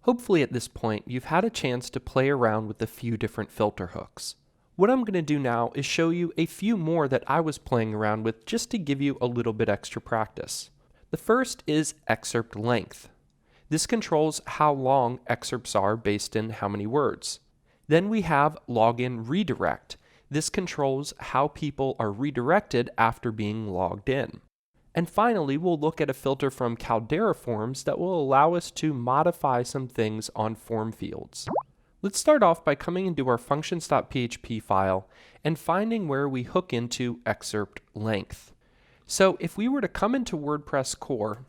Hopefully at this point you've had a chance to play around with a few different filter hooks. What I'm going to do now is show you a few more that I was playing around with just to give you a little bit extra practice. The first is excerpt length. This controls how long excerpts are based in how many words. Then we have login redirect. This controls how people are redirected after being logged in. And finally, we'll look at a filter from Caldera Forms that will allow us to modify some things on form fields. Let's start off by coming into our functions.php file and finding where we hook into excerpt length. So if we were to come into WordPress core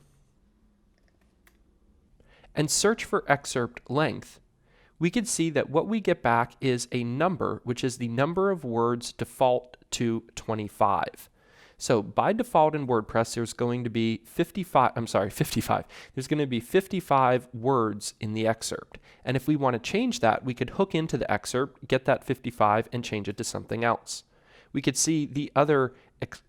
and search for excerpt length, we could see that what we get back is a number, which is the number of words default to 25. So by default in WordPress, there's going to be 55. There's going to be 55 words in the excerpt. And if we want to change that, we could hook into the excerpt, get that 55, and change it to something else. We could see the other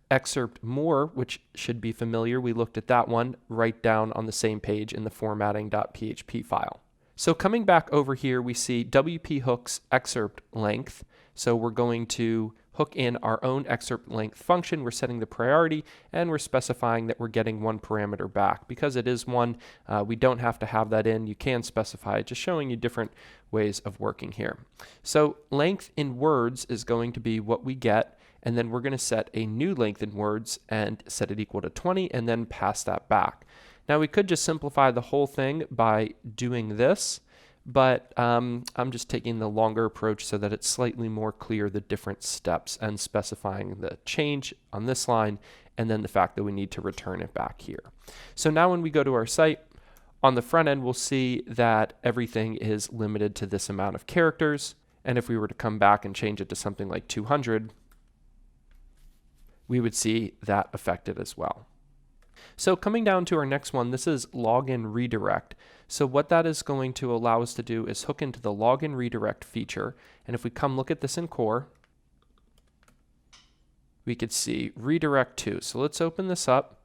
excerpt more, which should be familiar. We looked at that one right down on the same page in the formatting.php file. So coming back over here, we see WP hooks excerpt length. So we're going to hook in our own excerpt length function. We're setting the priority and we're specifying that we're getting one parameter back. Because it is one, we don't have to have that in. You can specify it, just showing you different ways of working here. So length in words is going to be what we get, and then we're going to set a new length in words and set it equal to 20 and then pass that back. Now we could just simplify the whole thing by doing this, but I'm just taking the longer approach so that it's slightly more clear the different steps and specifying the change on this line and then the fact that we need to return it back here. So now when we go to our site, on the front end we'll see that everything is limited to this amount of characters, and if we were to come back and change it to something like 200, we would see that affected as well. So coming down to our next one, this is login redirect. So what that is going to allow us to do is hook into the login redirect feature. And if we come look at this in core, we could see redirect to. So let's open this up.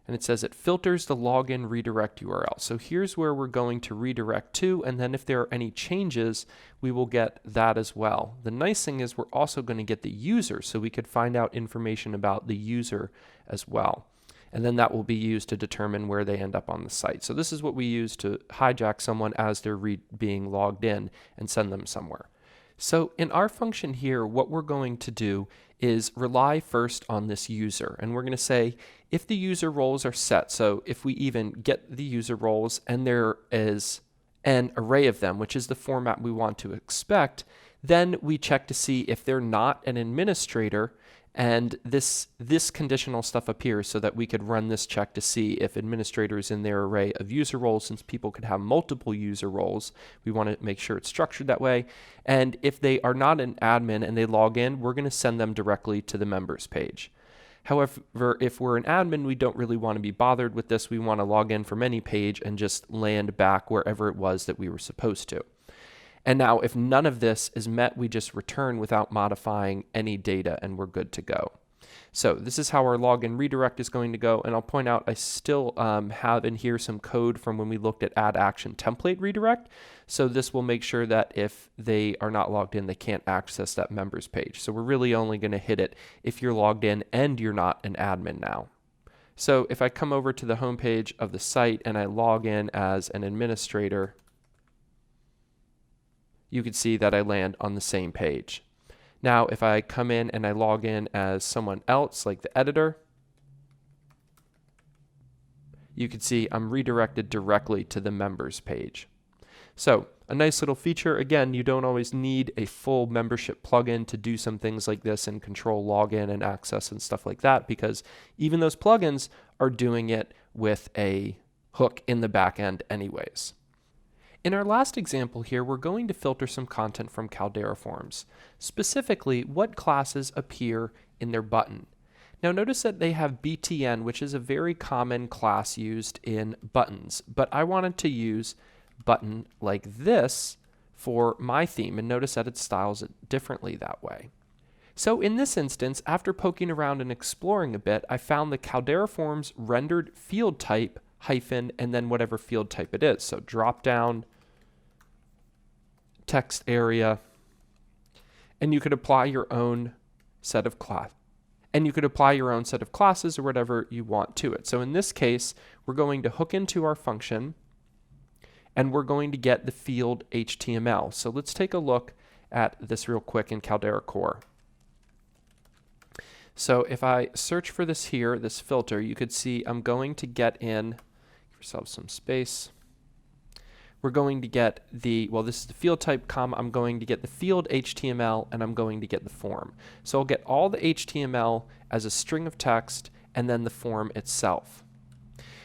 And it says it filters the login redirect URL. So here's where we're going to redirect to, and then if there are any changes, we will get that as well. The nice thing is we're also going to get the user, so we could find out information about the user as well. And then that will be used to determine where they end up on the site. So this is what we use to hijack someone as they're being logged in and send them somewhere. So in our function here, what we're going to do is rely first on this user. And we're going to say if the user roles are set, so if we even get the user roles and there is an array of them, which is the format we want to expect, then we check to see if they're not an administrator, and this conditional stuff appears so that we could run this check to see if administrator is in their array of user roles. Since people could have multiple user roles, we want to make sure it's structured that way. And if they are not an admin and they log in, we're going to send them directly to the members page. However, if we're an admin, we don't really want to be bothered with this. We want to log in from any page and just land back wherever it was that we were supposed to. And now if none of this is met, we just return without modifying any data and we're good to go. So this is how our login redirect is going to go. And I'll point out I still have in here some code from when we looked at add action template redirect. So this will make sure that if they are not logged in, they can't access that members page. So we're really only going to hit it if you're logged in and you're not an admin now. So if I come over to the home page of the site and I log in as an administrator, you can see that I land on the same page. Now, if I come in and I log in as someone else, like the editor, you can see I'm redirected directly to the members page. So a nice little feature. Again, you don't always need a full membership plugin to do some things like this and control login and access and stuff like that, because even those plugins are doing it with a hook in the back end anyways. In our last example here, we're going to filter some content from Caldera Forms, specifically what classes appear in their button. Now notice that they have BTN, which is a very common class used in buttons, but I wanted to use button like this for my theme, and notice that it styles it differently that way. So in this instance, after poking around and exploring a bit, I found the Caldera Forms rendered field type hyphen, and then whatever field type it is. So drop down, text area, and you could apply your own set of classes or whatever you want to it. So in this case, we're going to hook into our function and we're going to get the field HTML. So let's take a look at this real quick in Caldera Core. So if I search for this here, this filter, you could see I'm going to get in, give yourself some space. We're going to get the, well, this is the field type, comma, I'm going to get the field HTML, and I'm going to get the form. So I'll get all the HTML as a string of text, and then the form itself.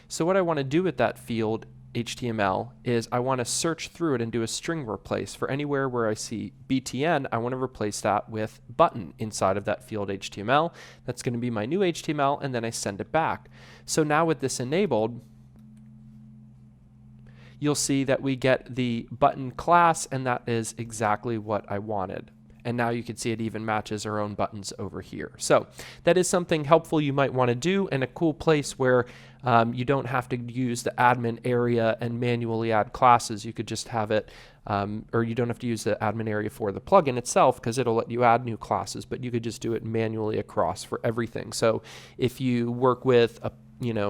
So what I want to do with that field HTML is I want to search through it and do a string replace. For anywhere where I see BTN, I want to replace that with button inside of that field HTML. That's going to be my new HTML, and then I send it back. So now with this enabled, you'll see that we get the button class, and that is exactly what I wanted. And now you can see it even matches our own buttons over here. So that is something helpful you might want to do, and a cool place where you don't have to use the admin area and manually add classes. You could just have it, or you don't have to use the admin area for the plugin itself because it'll let you add new classes, but you could just do it manually across for everything. So if you work with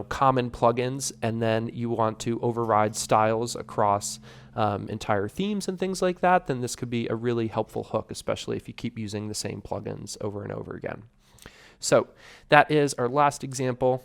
common plugins and then you want to override styles across entire themes and things like that, then this could be a really helpful hook, especially if you keep using the same plugins over and over again. So that is our last example.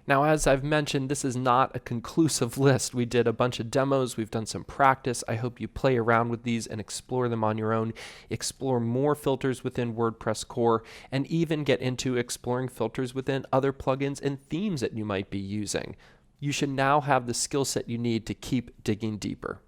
Now, as I've mentioned, this is not a conclusive list. We did a bunch of demos. We've done some practice. I hope you play around with these and explore them on your own. Explore more filters within WordPress core, and even get into exploring filters within other plugins and themes that you might be using. You should now have the skill set you need to keep digging deeper.